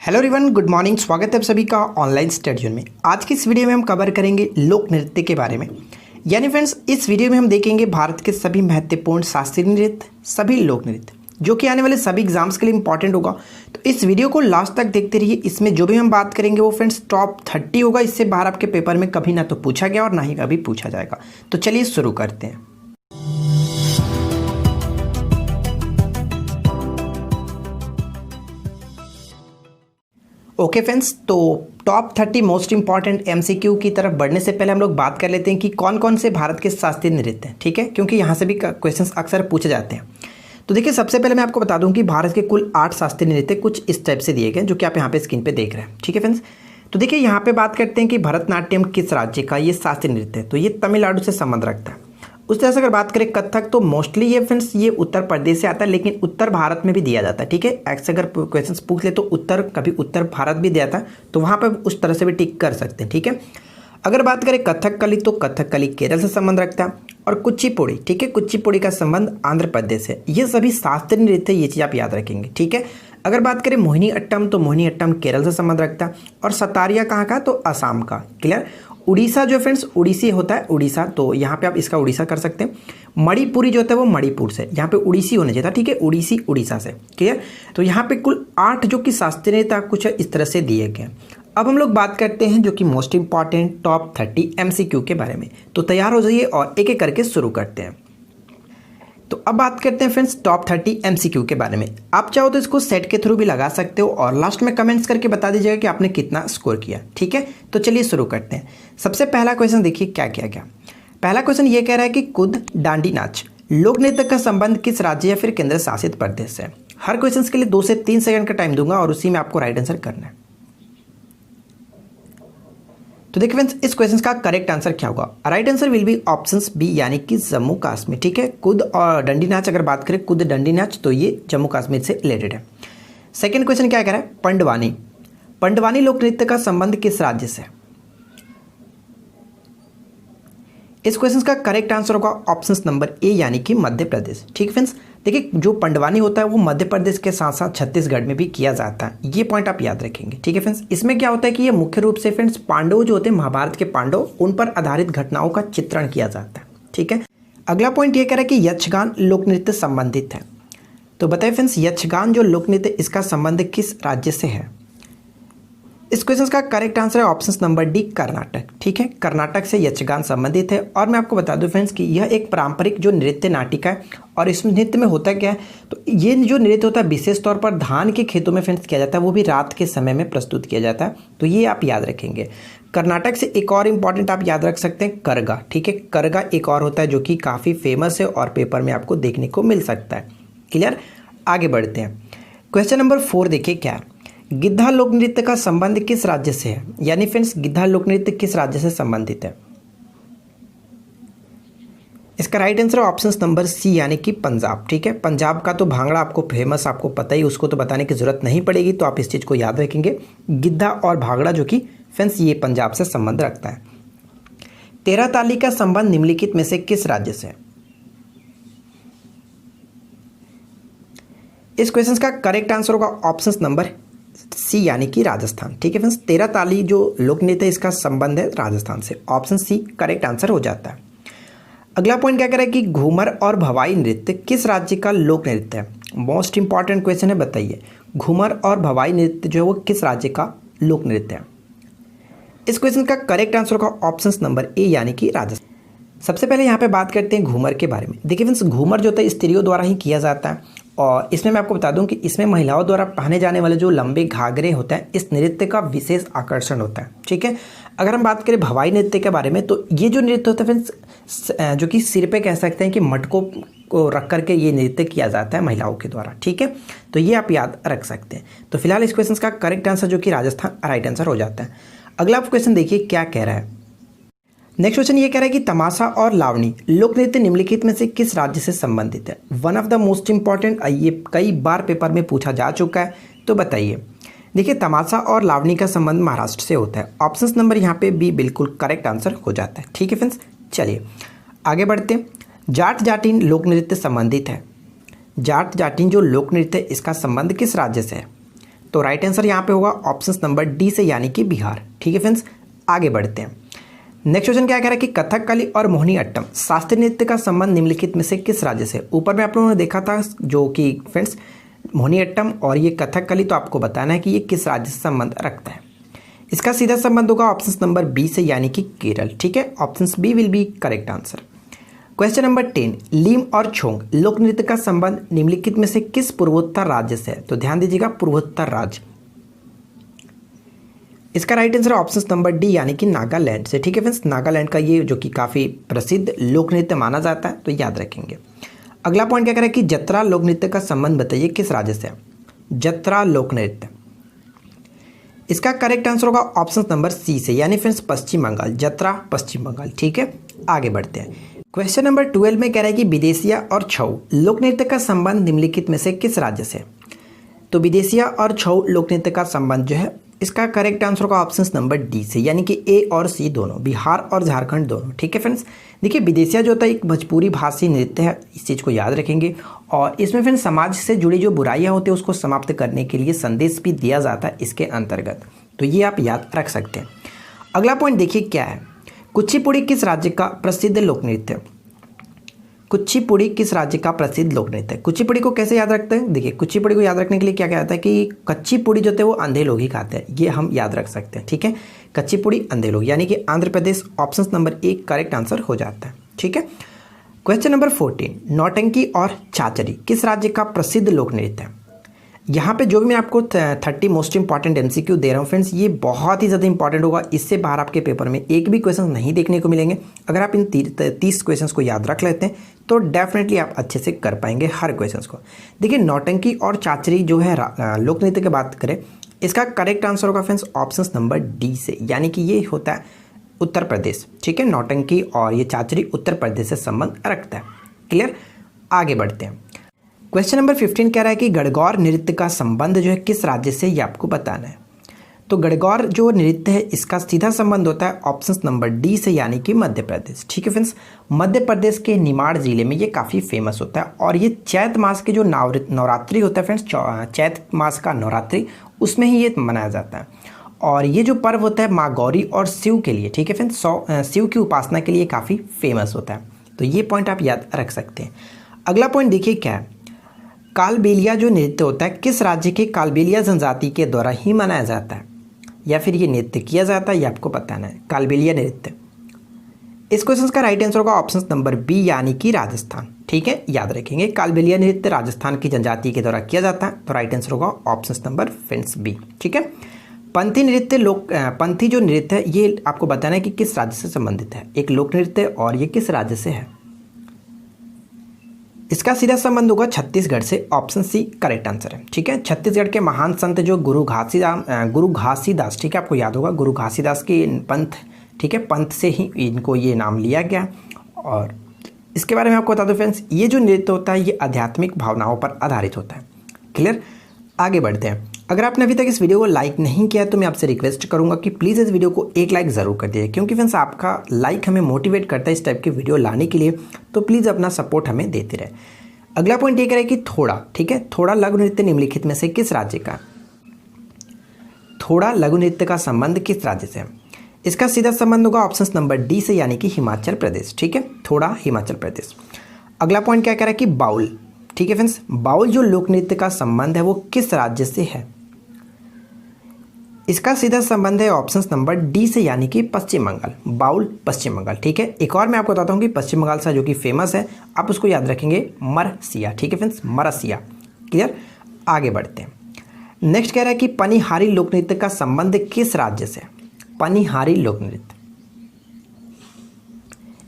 Hello everyone, good morning. स्वागत है आप सभी का ऑनलाइन स्टडी जोन में। आज की इस वीडियो में हम कवर करेंगे लोक नृत्य के बारे में। यानी फ्रेंड्स, इस वीडियो में हम देखेंगे भारत के सभी महत्वपूर्ण शास्त्रीय नृत्य, सभी लोक नृत्य, जो कि आने वाले सभी एग्जाम्स के लिए इंपॉर्टेंट होगा। तो इस वीडियो को लास्ट तक देखते रहिए। इसमें जो भी हम बात करेंगे वो फ्रेंड्स टॉप 30 होगा। इससे बाहर आपके पेपर में कभी ना तो पूछा गया और ना ही कभी पूछा जाएगा। तो चलिए शुरू करते हैं। ओके फ्रेंड्स, तो टॉप 30 मोस्ट इंपॉर्टेंट एमसीक्यू की तरफ बढ़ने से पहले हम लोग बात कर लेते हैं कि कौन कौन से भारत के शास्त्रीय नृत्य हैं। ठीक है, क्योंकि यहाँ से भी क्वेश्चंस अक्सर पूछे जाते हैं। तो देखिए, सबसे पहले मैं आपको बता दूं कि भारत के कुल 8 शास्त्रीय नृत्य कुछ इस टाइप से दिए गए, जो कि आप यहाँ पे स्क्रीन पे देख रहे हैं। ठीक है फ्रेंड्स, तो देखिए यहाँ पे बात करते हैं कि भरतनाट्यम किस राज्य का ये शास्त्रीय नृत्य है। तो ये तमिलनाडु से संबंध रखता है। उस तरह से अगर बात करें कथक, तो मोस्टली ये फ्रेंड्स ये उत्तर प्रदेश से आता है, लेकिन उत्तर भारत में भी दिया जाता है। ठीक है, ऐसे अगर क्वेश्चंस पूछ ले तो कभी उत्तर भारत भी दिया था, तो वहाँ पर उस तरह से भी टिक कर सकते हैं। ठीक है, अगर बात करें कथकली, तो कथकली केरल से संबंध रखता है। और कुचिपुड़ी, ठीक है, कुचिपुड़ी का संबंध आंध्र प्रदेश से। ये सभी शास्त्रीय नृत्य, ये चीज़ आप याद रखेंगे। ठीक है, अगर बात करें मोहिनी अट्टम, तो मोहिनी अट्टम केरल से संबंध रखता है। और सतारिया कहाँ का, तो असम का। क्लियर। उड़ीसा जो फ्रेंड्स उड़ीसी होता है, उड़ीसा, तो यहाँ पे आप इसका उड़ीसा कर सकते हैं। मणिपुरी जो होता है वो मणिपुर से, यहाँ पे उड़ीसी होना चाहिए था। ठीक है, उड़ीसी उड़ीसा से। क्लियर। तो यहाँ पे कुल 8 जो कि शास्त्रीय नृत्य कुछ इस तरह से दिए गए। अब हम लोग बात करते हैं जो कि मोस्ट इंपॉर्टेंट टॉप 30 एमसीक्यू के बारे में। तो तैयार हो जाइए और एक एक करके शुरू करते हैं। तो अब बात करते हैं फ्रेंड्स टॉप 30 एमसीक्यू के बारे में। आप चाहो तो इसको सेट के थ्रू भी लगा सकते हो और लास्ट में कमेंट्स करके बता दीजिएगा कि आपने कितना स्कोर किया। ठीक है, तो चलिए शुरू करते हैं। सबसे पहला क्वेश्चन देखिए क्या किया गया। पहला क्वेश्चन ये कह रहा है कि कुद डांडी नाच लोक नृत्य का संबंध किस राज्य या फिर केंद्र शासित प्रदेश से। हर क्वेश्चन के लिए 2 से 3 सेकंड का टाइम दूंगा और उसी में आपको राइट आंसर करना है। तो देखिए फ्रेंड्स, इस क्वेश्चन का करेक्ट आंसर क्या होगा। Right answer will be options B, यानी कि जम्मू कश्मीर। ठीक है, कुद और डंडी नाच अगर बात करें, कुद डंडी नाच, तो ये जम्मू कश्मीर से रिलेटेड है। सेकंड क्वेश्चन क्या कह रहा है, पंडवानी। पंडवानी लोक नृत्य का संबंध किस राज्य से। इस क्वेश्चन का करेक्ट आंसर होगा ऑप्शन नंबर ए, यानी कि मध्य प्रदेश। ठीक है फ्रेंड्स, देखिए जो पंडवानी होता है वो मध्य प्रदेश के साथ साथ छत्तीसगढ़ में भी किया जाता है। ये पॉइंट आप याद रखेंगे। ठीक है फ्रेंड्स, इसमें क्या होता है कि ये मुख्य रूप से फ्रेंड्स पांडव जो होते हैं, महाभारत के पांडव, उन पर आधारित घटनाओं का चित्रण किया जाता है। ठीक है, अगला पॉइंट ये कह रहा है कि यक्षगान लोक नृत्य संबंधित है। तो बताइए फ्रेंड्स, यक्षगान जो लोक नृत्य, इसका संबंध किस राज्य से है। इस क्वेश्चन का करेक्ट आंसर है ऑप्शन नंबर डी, कर्नाटक। ठीक है, कर्नाटक से यक्षगान संबंधित है। और मैं आपको बता दूं फ्रेंड्स कि यह एक पारंपरिक जो नृत्य नाटिका है। और इस नृत्य में होता क्या है, तो ये जो नृत्य होता है विशेष तौर पर धान के खेतों में फ्रेंड्स किया जाता है, वो भी रात के समय में प्रस्तुत किया जाता है। तो ये आप याद रखेंगे। कर्नाटक से एक और इम्पॉर्टेंट आप याद रख सकते हैं, करगा। ठीक है, करगा एक और होता है जो कि काफ़ी फेमस है और पेपर में आपको देखने को मिल सकता है। क्लियर, आगे बढ़ते हैं। क्वेश्चन नंबर 4 देखिए क्या है, गिद्धा लोक नृत्य का संबंध किस राज्य से है। यानी फ्रेंड्स गिद्धा लोक नृत्य किस राज्य से संबंधित है। इसका राइट आंसर है ऑप्शन नंबर सी, यानी कि पंजाब। ठीक है, पंजाब का तो भांगड़ा आपको फेमस, आपको पता ही, उसको तो बताने की जरूरत नहीं पड़ेगी। तो आप इस चीज़ को याद रखेंगे, गिद्धा और भांगड़ा जो कि फ्रेंड्स ये पंजाब से संबंध रखता है। 13 ताली का संबंध निम्नलिखित में से किस राज्य से। इस क्वेश्चन का करेक्ट आंसर होगा ऑप्शन नंबर सी, यानी कि राजस्थान। ठीक है फ्रेंड्स, 13 ताली जो लोक नृत्य, इसका संबंध है राजस्थान से। ऑप्शन सी करेक्ट आंसर हो जाता है। अगला पॉइंट क्या कह रहा है कि घूमर और भवाई नृत्य किस राज्य का लोक नृत्य है। मोस्ट इंपॉर्टेंट क्वेश्चन है, बताइए घूमर और भवाई नृत्य जो है वो किस राज्य का लोक नृत्य है। इस क्वेश्चन का करेक्ट आंसर होगा ऑप्शन नंबर ए, यानी कि राजस्थान। सबसे पहले यहाँ पे बात करते हैं घूमर के बारे में। देखिए फ्रेंड्स, घूमर जो होता है स्त्रियों द्वारा ही किया जाता है। और इसमें मैं आपको बता दूं कि इसमें महिलाओं द्वारा पहने जाने वाले जो लंबे घाघरे होते हैं, इस नृत्य का विशेष आकर्षण होता है। ठीक है, अगर हम बात करें भवाई नृत्य के बारे में, तो ये जो नृत्य होता है फ्रेंड्स, जो कि सिर पे कह सकते हैं कि मटकों को रख करके ये नृत्य किया जाता है महिलाओं के द्वारा। ठीक है, तो ये आप याद रख सकते हैं। तो फिलहाल इस क्वेश्चन का करेक्ट आंसर जो कि राजस्थान राइट आंसर हो जाता है। अगला क्वेश्चन देखिए क्या कह रहा है। नेक्स्ट क्वेश्चन ये कह रहा है कि तमाशा और लावणी लोक नृत्य निम्नलिखित में से किस राज्य से संबंधित है। One of the most important, ये कई बार पेपर में पूछा जा चुका है। तो बताइए, देखिए तमाशा और लावणी का संबंध महाराष्ट्र से होता है। ऑप्शन नंबर यहाँ पे बी बिल्कुल करेक्ट आंसर हो जाता है। ठीक है फ्रेंड्स, चलिए आगे बढ़ते हैं। जाट जाटिन लोक नृत्य संबंधित है। जाट जाटिन जो लोक नृत्य, इसका संबंध किस राज्य से है। तो राइट आंसर यहाँ पे होगा ऑप्शन नंबर डी से यानी कि बिहार। ठीक है फ्रेंड्स, आगे बढ़ते हैं। नेक्स्ट क्वेश्चन क्या कह रहा है कि कथकली और मोहिनीअट्टम शास्त्रीय नृत्य का संबंध निम्नलिखित में से किस राज्य से। ऊपर में आप लोगों ने देखा था जो कि फ्रेंड्स मोहिनीअट्टम और ये कथकली, तो आपको बताना है कि ये किस राज्य से संबंध रखता है। इसका सीधा संबंध होगा ऑप्शन नंबर बी से यानी कि केरल। ठीक है, option B will be correct answer. Question number 10, लीम और छोंग लोक नृत्य का संबंध निम्नलिखित में से किस पूर्वोत्तर राज्य से है। तो ध्यान दीजिएगा, पूर्वोत्तर राज्य। इसका right answer option number D यानी कि नागालैंड से। ठीक है फ्रेंड्स, नागालैंड का ये जो कि काफ़ी प्रसिद्ध लोक नृत्य माना जाता है, तो याद रखेंगे। अगला पॉइंट क्या कह रहा है कि जत्रा लोक नृत्य का संबंध बताइए किस राज्य से। जत्रा लोक नृत्य, इसका करेक्ट आंसर होगा ऑप्शन नंबर सी से यानी फ्रेंड्स पश्चिम बंगाल। जत्रा पश्चिम बंगाल। ठीक है, आगे बढ़ते हैं। क्वेश्चन नंबर 12 में कह रहा है कि विदेशिया और छऊ लोक नृत्य का संबंध निम्नलिखित में से किस राज्य से। तो विदेशिया और छऊ लोक नृत्य का संबंध जो है, इसका करेक्ट आंसर होगा ऑप्शन नंबर डी से यानी कि ए और सी दोनों, बिहार और झारखंड दोनों। ठीक है फ्रेंड्स, देखिए विदेशिया जो होता है एक भोजपुरी भाषी नृत्य है, इस चीज़ को याद रखेंगे। और इसमें फ्रेंड्स समाज से जुड़ी जो बुराइयां होती है उसको समाप्त करने के लिए संदेश भी दिया जाता है इसके अंतर्गत, तो ये आप याद रख सकते हैं। अगला पॉइंट देखिए क्या है, कुचिपुड़ी किस राज्य का प्रसिद्ध लोक नृत्य। कुचिपुड़ी किस राज्य का प्रसिद्ध लोक नृत्य है। कुचिपुड़ी को कैसे याद रखते हैं, देखिए कुचिपुड़ी को याद रखने के लिए क्या कहता है कि कच्ची पुड़ी जो थे वो अंधे लोग ही खाते हैं, ये हम याद रख सकते हैं। ठीक है, कच्ची पुड़ी अंधे लोग यानी कि Andhra Pradesh, option number A correct answer हो जाता है। ठीक है, क्वेश्चन नंबर 14, नौटंकी और चाचरी किस राज्य का प्रसिद्ध लोक नृत्य है। यहाँ पे जो भी मैं आपको 30 मोस्ट इंपॉर्टेंट एमसीक्यू दे रहा हूँ फ्रेंड्स, ये बहुत ही ज़्यादा इंपॉर्टेंट होगा। इससे बाहर आपके पेपर में एक भी क्वेश्चन नहीं देखने को मिलेंगे। अगर आप इन 30 क्वेश्चंस को याद रख लेते हैं तो डेफिनेटली आप अच्छे से कर पाएंगे हर क्वेश्चंस को। देखिए नौटंकी और चाचरी जो है लोक नृत्य की बात करें, इसका करेक्ट आंसर होगा फ्रेंड्स ऑप्शन नंबर डी से यानी कि ये होता है उत्तर प्रदेश। ठीक है, नौटंकी और ये चाचरी उत्तर प्रदेश से संबंध रखता है। क्लियर, आगे बढ़ते हैं। क्वेश्चन नंबर 15 कह रहा है कि गणगौर नृत्य का संबंध जो है किस राज्य से, ये आपको बताना है। तो गणगौर जो नृत्य है इसका सीधा संबंध होता है ऑप्शन नंबर डी से यानी कि मध्य प्रदेश। ठीक है फ्रेंड्स, मध्य प्रदेश के निमाड़ जिले में ये काफ़ी फेमस होता है और ये चैत मास के जो नवरात्रि होता है फ्रेंड्स, चैत मास का नवरात्रि, उसमें ही ये मनाया जाता है। और ये जो पर्व होता है माँ गौरी और शिव के लिए, ठीक है फ्रेंड्स, शिव की उपासना के लिए काफ़ी फेमस होता है, तो ये पॉइंट आप याद रख सकते हैं। अगला पॉइंट देखिए क्या है, कालबेलिया जो नृत्य होता है किस राज्य के कालबेलिया जनजाति के द्वारा ही मनाया जाता है या फिर ये नृत्य किया जाता है, ये आपको बताना है। कालबेलिया नृत्य, इस क्वेश्चन का राइट आंसर होगा ऑप्शन नंबर बी यानी कि राजस्थान। ठीक है, याद रखेंगे कालबेलिया नृत्य राजस्थान की जनजाति के द्वारा किया जाता है, तो राइट आंसर होगा ऑप्शन नंबर फ्रेंड्स बी। ठीक है, पंथी नृत्य पंथी जो नृत्य है ये आपको बताना है कि किस राज्य से संबंधित है, एक लोक नृत्य और ये किस राज्य से है। इसका सीधा संबंध होगा छत्तीसगढ़ से, ऑप्शन सी करेक्ट आंसर है। ठीक है, छत्तीसगढ़ के महान संत जो गुरु घासीदास, ठीक है, आपको याद होगा गुरु घासीदास के पंथ, ठीक है, पंथ से ही इनको ये नाम लिया गया। और इसके बारे में आपको बता दो फ्रेंड्स, ये जो नृत्य होता है ये आध्यात्मिक भावनाओं पर आधारित होता है। क्लियर, आगे बढ़ते हैं। अगर आपने अभी तक इस वीडियो को लाइक नहीं किया तो मैं आपसे रिक्वेस्ट करूंगा कि प्लीज़ इस वीडियो को एक लाइक ज़रूर कर दीजिए, क्योंकि फ्रेंड्स आपका लाइक हमें मोटिवेट करता है इस टाइप के वीडियो लाने के लिए, तो प्लीज़ अपना सपोर्ट हमें देते रहे। अगला पॉइंट ये कह रहा है कि थोड़ा, ठीक है, थोड़ा लघु नृत्य निम्नलिखित में से किस राज्य का। थोड़ा लघु नृत्य का संबंध किस राज्य से है। इसका सीधा संबंध होगा ऑप्शन नंबर डी से यानी कि हिमाचल प्रदेश। ठीक है, थोड़ा हिमाचल प्रदेश। अगला पॉइंट क्या कह रहा है कि बाउल, ठीक है फ्रेंड्स, बाउल जो लोक नृत्य का संबंध है वो किस राज्य से है। इसका सीधा संबंध है ऑप्शन नंबर डी से यानी कि पश्चिम बंगाल। बाउल पश्चिम बंगाल। ठीक है, एक और मैं आपको बताता हूँ कि पश्चिम बंगाल से जो कि फेमस है, आप उसको याद रखेंगे मरसिया। ठीक है फ्रेंड्स, मरसिया। क्लियर, आगे बढ़ते हैं। नेक्स्ट कह रहा है कि पनिहारी लोक नृत्य का संबंध किस राज्य से। पनिहारी लोक नृत्य,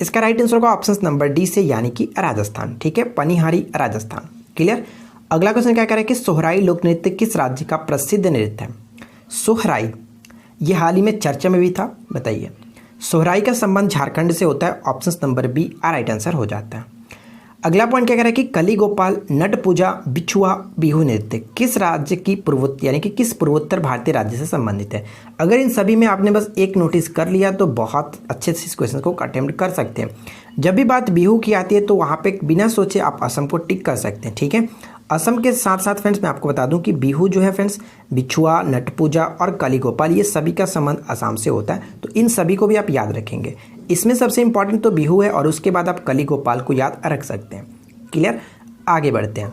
इसका राइट आंसर होगा ऑप्शन नंबर डी से यानी कि राजस्थान। ठीक है, पनिहारी राजस्थान। क्लियर, अगला क्वेश्चन क्या कह रहा है कि सोहराई लोक नृत्य किस राज्य का प्रसिद्ध नृत्य है। सोहराई, ये हाल ही में चर्चा में भी था, बताइए। सोहराई का संबंध झारखंड से होता है, option number B right answer हो जाता है। अगला पॉइंट क्या कह रहा है कि कली गोपाल, नट पूजा, बिछुआ बिहू नृत्य किस राज्य की यानी कि किस पूर्वोत्तर भारतीय राज्य से संबंधित है। अगर इन सभी में आपने बस एक नोटिस कर लिया तो बहुत अच्छे से इस क्वेश्चन को अटेम्प्ट कर सकते हैं। जब भी बात बिहू की आती है तो वहाँ पे बिना सोचे आप असम को टिक कर सकते हैं। ठीक है, असम के साथ साथ फ्रेंड्स मैं आपको बता दूं कि बिहू जो है फ्रेंड्स, बिछुआ, नट पूजा और कली गोपाल, ये सभी का संबंध असम से होता है, तो इन सभी को भी आप याद रखेंगे। इसमें सबसे इंपॉर्टेंट तो बिहू है और उसके बाद आप कली गोपाल को याद रख सकते हैं। क्लियर, आगे बढ़ते हैं।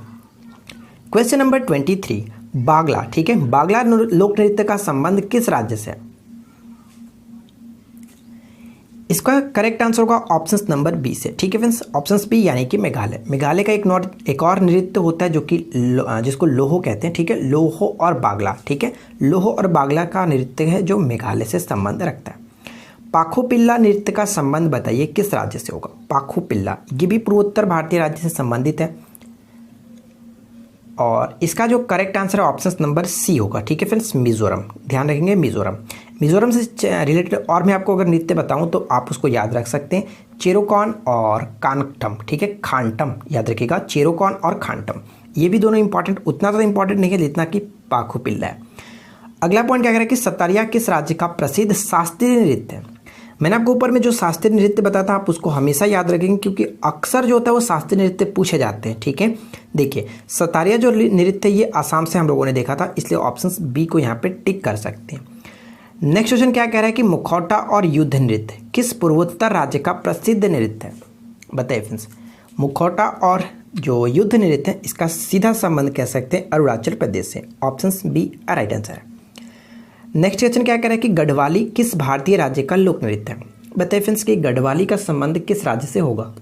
क्वेश्चन नंबर 23, बागला। ठीक है, बागला लोक नृत्य का संबंध किस राज्य से है? इसका करेक्ट आंसर होगा ऑप्शन नंबर बी से। ठीक है फ्रेंड्स, ऑप्शन बी यानी कि मेघालय। मेघालय का एक और नृत्य होता है जो कि जिसको लोहो कहते हैं। ठीक है, लोहो और बागला। ठीक है, लोहो और बागला का नृत्य है जो मेघालय से संबंध रखता है। पाखुपिल्ला नृत्य का संबंध बताइए किस राज्य से होगा? पाखुपिल्ला ये भी पूर्वोत्तर भारतीय राज्य से संबंधित है और इसका जो करेक्ट आंसर है ऑप्शन नंबर सी होगा। ठीक है फ्रेंड्स, मिजोरम। ध्यान रखेंगे, मिजोरम। मिजोरम से रिलेटेड और मैं आपको अगर नृत्य बताऊं तो आप उसको याद रख सकते हैं, चेरोकॉन और कांगटम। ठीक है, खांटम याद रखिएगा, चेरोकॉन और खांटम, ये भी दोनों इंपॉर्टेंट, उतना तो इंपॉर्टेंट नहीं है जितना कि पाखुपिल्ला है। अगला पॉइंट क्या कह रहा है कि सतारिया किस राज्य का प्रसिद्ध शास्त्रीय नृत्य है? मैंने आपको ऊपर में जो शास्त्रीय नृत्य बताया था, आप उसको हमेशा याद रखेंगे क्योंकि अक्सर जो होता है वो शास्त्रीय नृत्य पूछे जाते हैं। ठीक है, देखिए सतारिया जो नृत्य ये आसाम से हम लोगों ने देखा था, इसलिए ऑप्शन बी को यहाँ पे टिक कर सकते हैं। नेक्स्ट क्वेश्चन क्या कह रहा है कि मुखौटा और युद्ध नृत्य किस पूर्वोत्तर राज्य का प्रसिद्ध नृत्य है? बताइए फ्रेंड्स, मुखौटा और जो युद्ध नृत्य है इसका सीधा संबंध कह सकते हैं अरुणाचल प्रदेश से। ऑप्शन बी राइट आंसर है। नेक्स्ट क्वेश्चन क्या कह रहा है कि गढ़वाली किस भारतीय राज्य का लोक नृत्य है? बताइए फ्रेंड्स कि गढ़वाली का संबंध किस राज्य से होगा?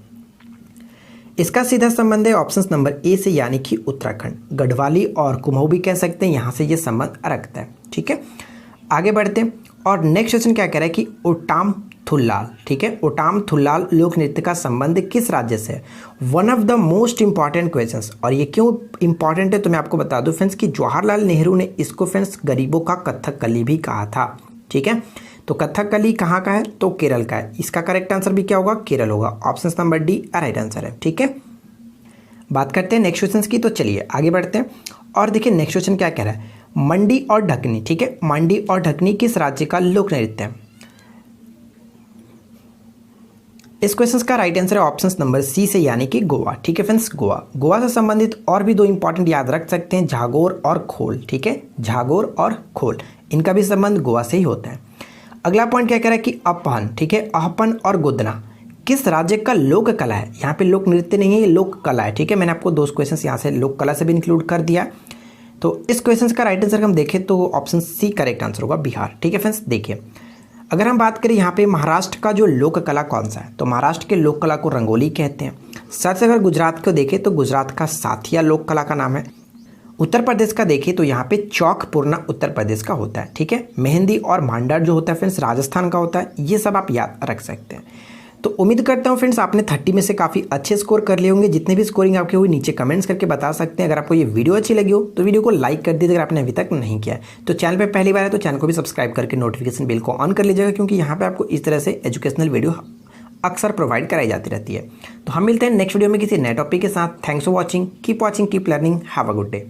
इसका सीधा संबंध है ऑप्शन नंबर ए से यानी कि उत्तराखंड। गढ़वाली और कुमाऊं भी कह सकते हैं, यहाँ से ये संबंध रखता है। ठीक है, आगे बढ़ते हैं और नेक्स्ट क्वेश्चन क्या कह रहा है कि ओटाम थुल्लाल। ठीक है, ओटाम थुल्लाल लोक नृत्य का संबंध किस राज्य से है? One of the most important questions. और ये क्यों इंपॉर्टेंट है तो मैं आपको बता दूं फ्रेंड्स कि जवाहरलाल नेहरू ने इसको फ्रेंड्स गरीबों का कथकली भी कहा था। ठीक है, तो कथकली कहाँ का है? तो केरल का है। इसका करेक्ट आंसर भी क्या होगा? केरल होगा। Option number D right answer है। ठीक है, बात करते हैं नेक्स्ट क्वेश्चन की, तो चलिए आगे बढ़ते हैं और देखिए नेक्स्ट क्वेश्चन क्या कह रहा है, मंडी और ढकनी। ठीक है, मंडी और ढकनी किस राज्य का लोक नृत्य है? इस क्वेश्चन का राइट आंसर है ऑप्शन नंबर सी से यानी कि गोवा। ठीक है फ्रेंड्स, गोवा। गोवा से संबंधित और भी दो इंपॉर्टेंट याद रख सकते हैं, झागोर और खोल। ठीक है, झागोर और खोल, इनका भी संबंध गोवा से ही होता है। अगला पॉइंट क्या कह रहा है कि अपहन। ठीक है, अहपन और गुदना किस राज्य का लोक कला है? यहाँ पे लोक नृत्य नहीं है, ये लोक कला है। ठीक है, मैंने आपको दो क्वेश्चन यहाँ से लोक कला से भी इंक्लूड कर दिया। तो इस क्वेश्चन का राइट आंसर हम देखें तो ऑप्शन सी करेक्ट आंसर होगा, बिहार। ठीक है फ्रेंड्स, देखिए अगर हम बात करें यहाँ पे महाराष्ट्र का जो लोक कला कौन सा है, तो महाराष्ट्र के लोक कला को रंगोली कहते हैं। साथ से अगर गुजरात को देखें तो गुजरात का साथिया लोक कला का नाम है। उत्तर प्रदेश का देखें तो यहाँ पे चौक पूर्णा उत्तर प्रदेश का होता है। ठीक है, मेहंदी और मांडर जो होता है फ्रेंड्स राजस्थान का होता है। ये सब आप याद रख सकते हैं। तो उम्मीद करता हूँ फ्रेंड्स आपने 30 में से काफ़ी अच्छे स्कोर कर लिए होंगे। जितने भी स्कोरिंग आपके हुई नीचे कमेंट्स करके बता सकते हैं। अगर आपको ये वीडियो अच्छी लगी हो तो वीडियो को लाइक कर दीजिए अगर आपने अभी तक नहीं किया है। तो चैनल पे पहली बार है तो चैनल को भी सब्सक्राइब करके नोटिफिकेशन बेल को ऑन कर लीजिएगा, क्योंकि यहाँ पे आपको इस तरह से एजुकेशनल वीडियो अक्सर प्रोवाइड कराई जाती रहती है। तो हम मिलते हैं नेक्स्ट वीडियो में किसी नए टॉपिक के साथ। Thanks for watching, keep learning, have a good day.